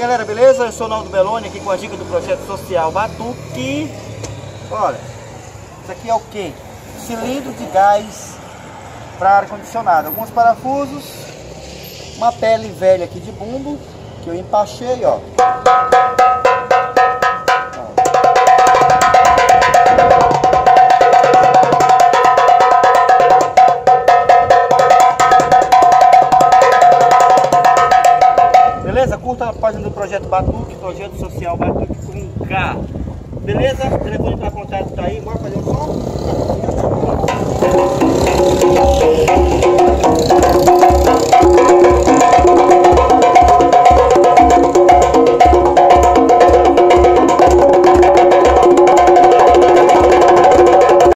galera, beleza? Eu sou o Naldo Belloni aqui com a dica do projeto social Batuque. Olha, isso aqui é o que? Cilindro de gás para ar-condicionado. Alguns parafusos, uma pele velha aqui de bumbo que eu empachei, ó. Beleza? Curta a página do Projeto Batuque, Projeto Social Batuque com K. Beleza? O telefone para contato tá aí, bora fazer o som?